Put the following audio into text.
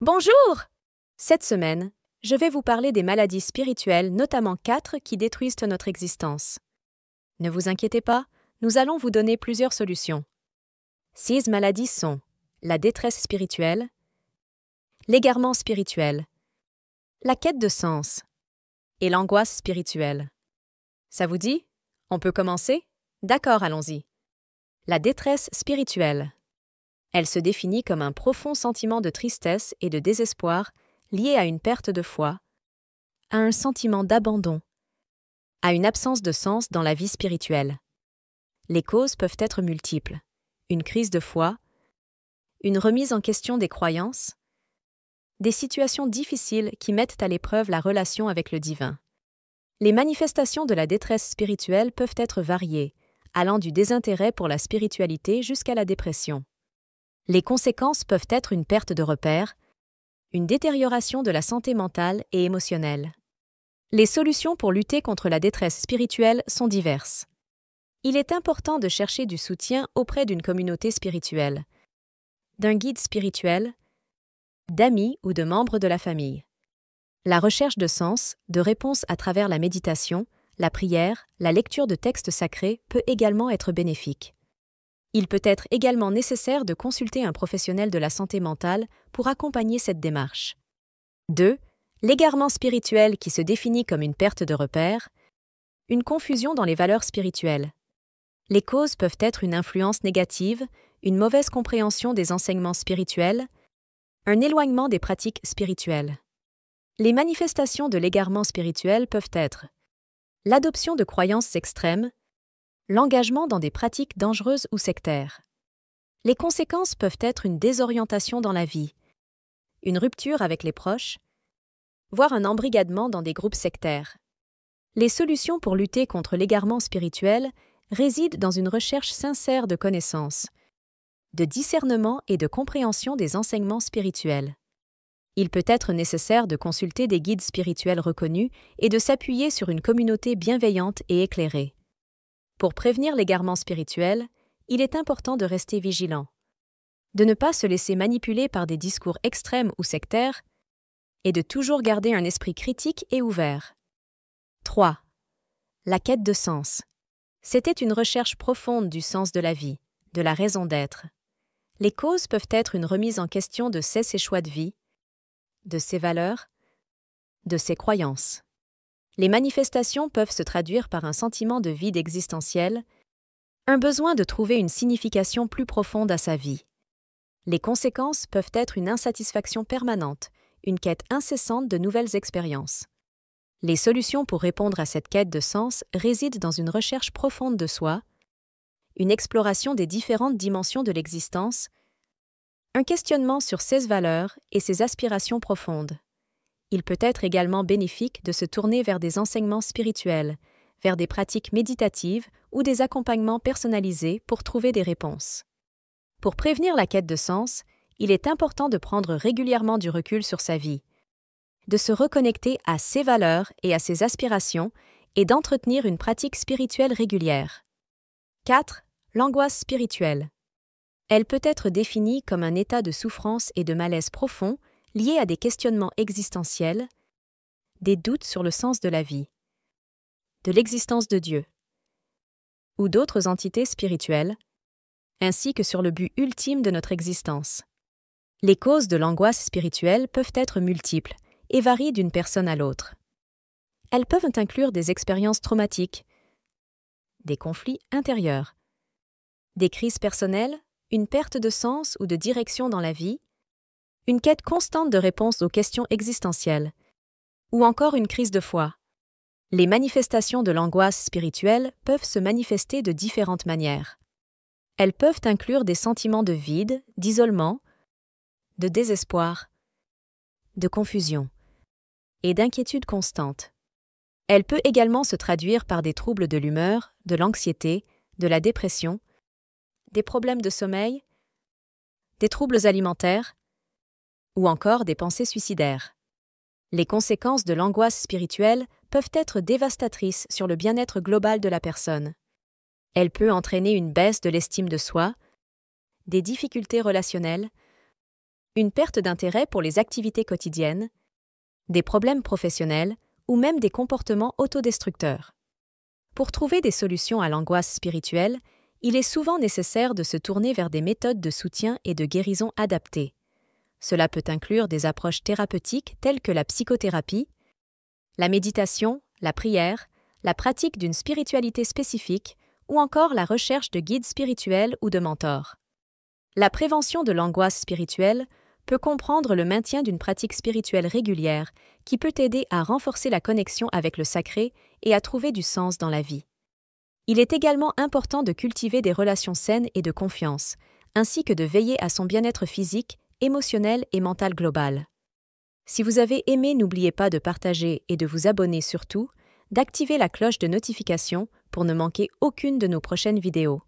Bonjour! Cette semaine, je vais vous parler des maladies spirituelles, notamment 4 qui détruisent notre existence. Ne vous inquiétez pas, nous allons vous donner plusieurs solutions. 6 maladies sont la détresse spirituelle, l'égarement spirituel, la quête de sens et l'angoisse spirituelle. Ça vous dit? On peut commencer? D'accord, allons-y. La détresse spirituelle. Elle se définit comme un profond sentiment de tristesse et de désespoir lié à une perte de foi, à un sentiment d'abandon, à une absence de sens dans la vie spirituelle. Les causes peuvent être multiples. Une crise de foi, une remise en question des croyances, des situations difficiles qui mettent à l'épreuve la relation avec le divin. Les manifestations de la détresse spirituelle peuvent être variées, allant du désintérêt pour la spiritualité jusqu'à la dépression. Les conséquences peuvent être une perte de repères, une détérioration de la santé mentale et émotionnelle. Les solutions pour lutter contre la détresse spirituelle sont diverses. Il est important de chercher du soutien auprès d'une communauté spirituelle, d'un guide spirituel, d'amis ou de membres de la famille. La recherche de sens, de réponses à travers la méditation, la prière, la lecture de textes sacrés peut également être bénéfique. Il peut être également nécessaire de consulter un professionnel de la santé mentale pour accompagner cette démarche. 2. L'égarement spirituel qui se définit comme une perte de repères, une confusion dans les valeurs spirituelles. Les causes peuvent être une influence négative, une mauvaise compréhension des enseignements spirituels, un éloignement des pratiques spirituelles. Les manifestations de l'égarement spirituel peuvent être l'adoption de croyances extrêmes, l'engagement dans des pratiques dangereuses ou sectaires. Les conséquences peuvent être une désorientation dans la vie, une rupture avec les proches, voire un embrigadement dans des groupes sectaires. Les solutions pour lutter contre l'égarement spirituel résident dans une recherche sincère de connaissances, de discernement et de compréhension des enseignements spirituels. Il peut être nécessaire de consulter des guides spirituels reconnus et de s'appuyer sur une communauté bienveillante et éclairée. Pour prévenir l'égarement spirituel, il est important de rester vigilant, de ne pas se laisser manipuler par des discours extrêmes ou sectaires, et de toujours garder un esprit critique et ouvert. 3. La quête de sens. C'était une recherche profonde du sens de la vie, de la raison d'être. Les causes peuvent être une remise en question de ses choix de vie, de ses valeurs, de ses croyances. Les manifestations peuvent se traduire par un sentiment de vide existentiel, un besoin de trouver une signification plus profonde à sa vie. Les conséquences peuvent être une insatisfaction permanente, une quête incessante de nouvelles expériences. Les solutions pour répondre à cette quête de sens résident dans une recherche profonde de soi, une exploration des différentes dimensions de l'existence, un questionnement sur ses valeurs et ses aspirations profondes. Il peut être également bénéfique de se tourner vers des enseignements spirituels, vers des pratiques méditatives ou des accompagnements personnalisés pour trouver des réponses. Pour prévenir la quête de sens, il est important de prendre régulièrement du recul sur sa vie, de se reconnecter à ses valeurs et à ses aspirations et d'entretenir une pratique spirituelle régulière. 4. L'angoisse spirituelle. Elle peut être définie comme un état de souffrance et de malaise profond liés à des questionnements existentiels, des doutes sur le sens de la vie, de l'existence de Dieu, ou d'autres entités spirituelles, ainsi que sur le but ultime de notre existence. Les causes de l'angoisse spirituelle peuvent être multiples et varient d'une personne à l'autre. Elles peuvent inclure des expériences traumatiques, des conflits intérieurs, des crises personnelles, une perte de sens ou de direction dans la vie, une quête constante de réponses aux questions existentielles, ou encore une crise de foi. Les manifestations de l'angoisse spirituelle peuvent se manifester de différentes manières. Elles peuvent inclure des sentiments de vide, d'isolement, de désespoir, de confusion et d'inquiétude constante. Elle peut également se traduire par des troubles de l'humeur, de l'anxiété, de la dépression, des problèmes de sommeil, des troubles alimentaires, ou encore des pensées suicidaires. Les conséquences de l'angoisse spirituelle peuvent être dévastatrices sur le bien-être global de la personne. Elle peut entraîner une baisse de l'estime de soi, des difficultés relationnelles, une perte d'intérêt pour les activités quotidiennes, des problèmes professionnels ou même des comportements autodestructeurs. Pour trouver des solutions à l'angoisse spirituelle, il est souvent nécessaire de se tourner vers des méthodes de soutien et de guérison adaptées. Cela peut inclure des approches thérapeutiques telles que la psychothérapie, la méditation, la prière, la pratique d'une spiritualité spécifique ou encore la recherche de guides spirituels ou de mentors. La prévention de l'angoisse spirituelle peut comprendre le maintien d'une pratique spirituelle régulière qui peut aider à renforcer la connexion avec le sacré et à trouver du sens dans la vie. Il est également important de cultiver des relations saines et de confiance, ainsi que de veiller à son bien-être physique, émotionnel et mental global. Si vous avez aimé, n'oubliez pas de partager et de vous abonner surtout, d'activer la cloche de notification pour ne manquer aucune de nos prochaines vidéos.